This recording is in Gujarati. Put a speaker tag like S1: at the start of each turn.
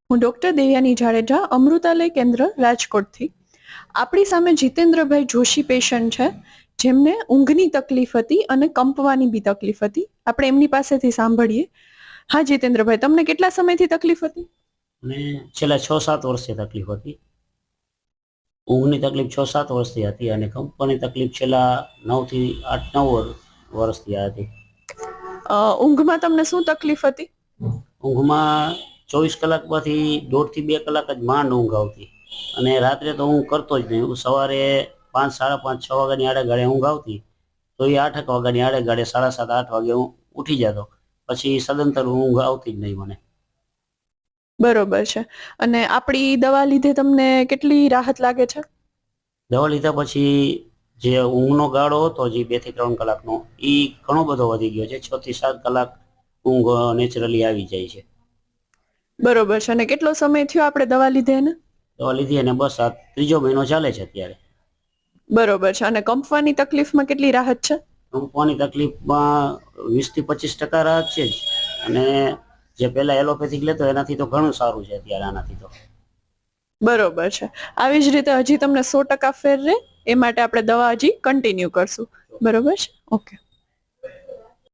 S1: હું ડોક્ટર દેવયાની જાડેજા, અમૃતાલય કેન્દ્ર રાજકોટથી. આપણી સામે જીતેન્દ્રભાઈ જોશી પેશન્ટ છે, જેમને ઊંઘની તકલીફ હતી અને કંપવાની બી તકલીફ હતી. આપણે એમની પાસેથી સાંભળીએ. હા જીતેન્દ્રભાઈ, તમને કેટલા સમયથી તકલીફ હતી?
S2: અને છેલ્લા 6-7 વર્ષથી તકલીફ હતી. ઊંઘની તકલીફ 6-7 વર્ષથી હતી અને કંપની તકલીફ છેલ્લા 9 થી 8-9 વર્ષથી હતી.
S1: ઊંઘમાં તમને શું તકલીફ હતી?
S2: ઊંઘમાં 24 કલાકમાંથી 1.5 થી 2 કલાક જ માંડ ઊંઘ આવતી અને રાત્રે તો હું કરતો જ નહીં. હું સવારે 5, 5:30, 6 વાગ્યાની આડે ગાળે ઊંઘ આવતી, તો એ 8 વાગ્યાની આડે ગાળે 7:30-8 વાગે હું ઉઠી જતો. પછી સદંતર ઊંઘ આવતી જ નહીં મને.
S1: બરોબર છે. અને આપણી દવા લીધે તમને કેટલી રાહત લાગે છે?
S2: દવા લીધા પછી જે ઊંઘનો ગાળો હતો, જે 2 થી 3 કલાકનો, એ ઘણો બધો વધી ગયો છે. 6 થી 7 કલાક ઊંઘ નેચરલી આવી જાય છે.
S1: બરોબર છે. અને કેટલો સમય થયો આપણે દવા લીધે એને?
S2: દવા લીધી અને બસ આ 3જો મહિનો ચાલે છે અત્યારે.
S1: બરોબર છે. અને કંપવાની તકલીફમાં કેટલી રાહત છે?
S2: કંપવાની તકલીફમાં 20 થી 25% રાહત છે જ. અને જે પહેલા એલોપેથિક લેતો એનાથી તો ઘણું સારું છે અત્યારે આનાથી તો.
S1: બરોબર છે. આવી જ રીતે હજી તમને 100% ફેર રહે એ માટે આપણે દવા હજી કન્ટિન્યુ કરશું. બરોબર છે? ઓકે.